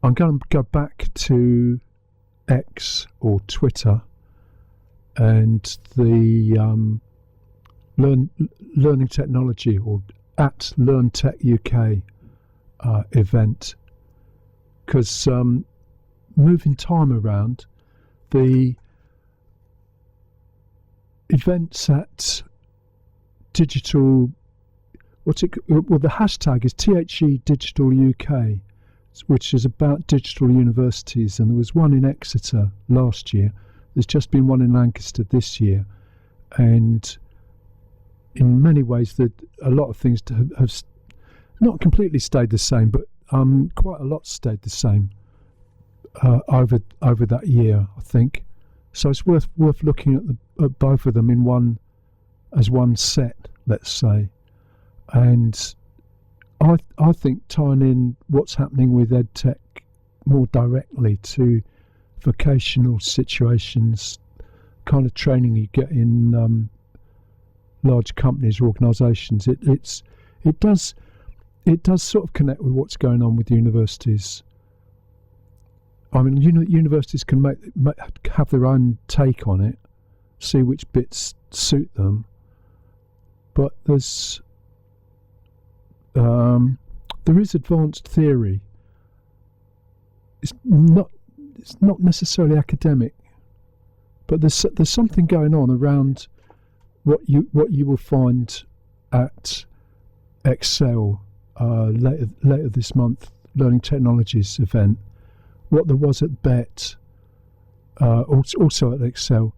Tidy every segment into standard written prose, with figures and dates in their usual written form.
I'm going to go back to X or Twitter and the Learning Technology or at Learn Tech UK event, because moving time around, the events at digital, well, the hashtag is THE Digital UK, which is about digital universities, and there was one in Exeter last year. There's just been one in Lancaster this year, and in many ways that a lot of things have not completely stayed the same, but quite a lot stayed the same over that year, I think. So it's worth looking at both of them in one set, let's say. And I think tying in what's happening with EdTech more directly to vocational situations, kind of training you get in large companies or organisations, it does sort of connect with what's going on with universities. I mean, universities can have their own take on it, see which bits suit them, but there is advanced theory. It's not necessarily academic, but there's something going on around what you will find at Excel later this month, Learning Technologies event. What there was at BET, also at Excel,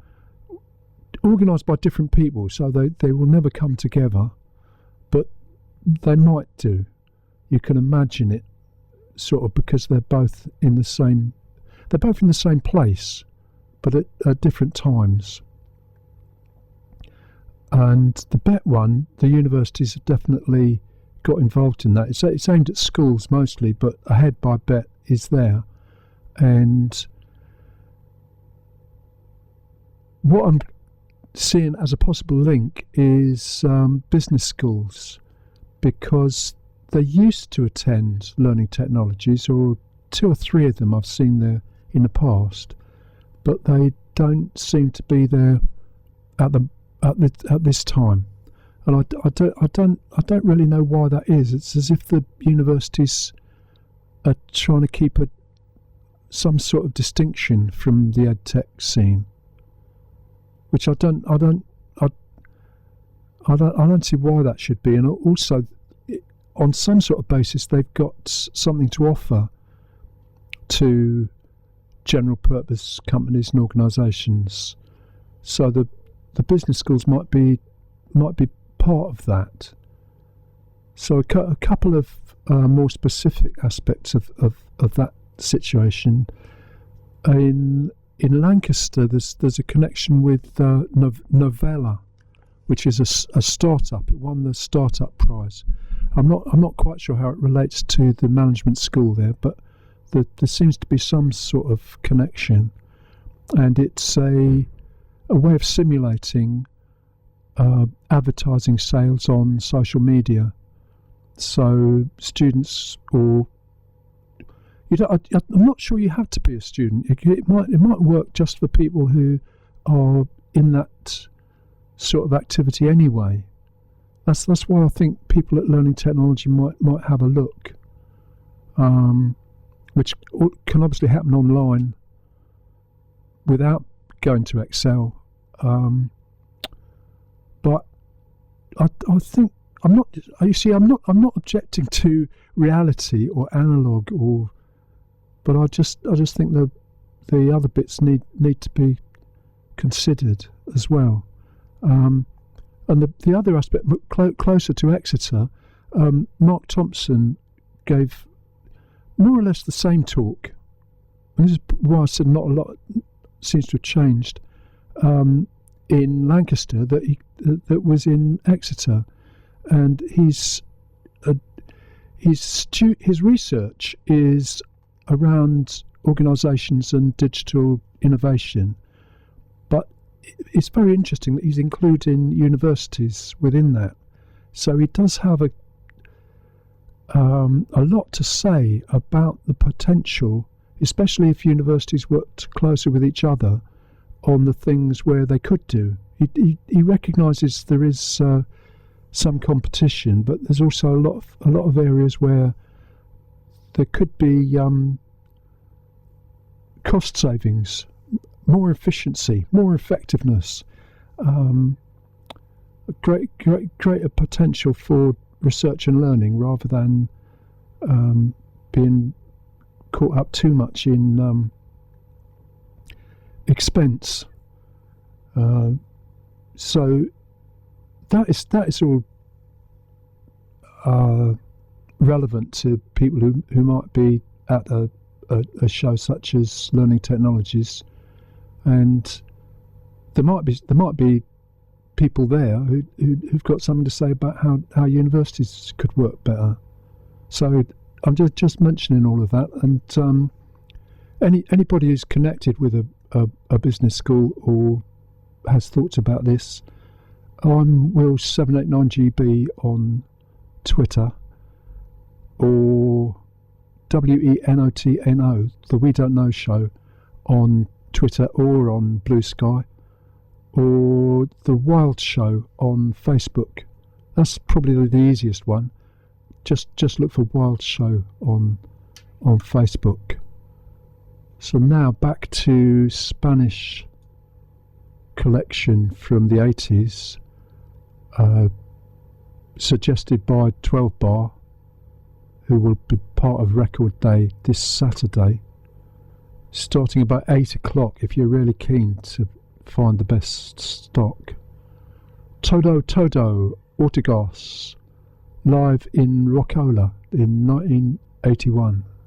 organised by different people, so they will never come together, but they might do. You can imagine it, sort of, because they're both in the same place, but at different times. And the BET one, the universities have definitely got involved in that. It's aimed at schools mostly, but Ahead by BET is there. And what I'm seeing as a possible link is business schools, because they used to attend Learning Technologies, or 2 or 3 of them I've seen there in the past, but they don't seem to be there at this time, and I don't really know why that is. It's as if the universities are trying to keep some sort of distinction from the EdTech scene, which I don't see why that should be. And also, on some sort of basis, they've got something to offer to general purpose companies and organisations. So the business schools might be part of that. So a couple of more specific aspects of that situation. In Lancaster, there's a connection with Novella, which is a startup. It won the startup prize. I'm not quite sure how it relates to the management school there, but there seems to be some sort of connection, and it's a way of simulating advertising sales on social media. So students, or I'm not sure you have to be a student. It might work just for people who are in that sort of activity anyway. That's why I think people at Learning Technology might have a look, which can obviously happen online without going to Excel. But I think I'm not. You see, I'm not objecting to reality or analog, but I just think the other bits need to be considered as well. And the other aspect, closer to Exeter, Mark Thompson gave more or less the same talk. And this is why I said not a lot seems to have changed in Lancaster that was in Exeter, and his research is around organisations and digital innovation. But it's very interesting that he's including universities within that. So he does have a lot to say about the potential, especially if universities worked closer with each other on the things where they could do. He recognises there is some competition, but there's also a lot of areas where there could be cost savings, more efficiency, more effectiveness, greater potential for research and learning, rather than being caught up too much in expense. So that is all relevant to people who might be at a show such as Learning Technologies, and there might be people there who've got something to say about how universities could work better. So I'm just mentioning all of that, and anybody who's connected with a business school or has thoughts about this, I'm Will789GB on Twitter, or WENOTNO, the We Don't Know Show, on Twitter or on Blue Sky, or the Wild Show on Facebook. That's probably the easiest one. Just look for Wild Show on Facebook. So now back to Spanish collection from the 80s, suggested by 12 Bar, who will be part of Record Day this Saturday, starting about 8 o'clock if you're really keen to find the best stock. Todo Ortigas, live in Rockola in 1981.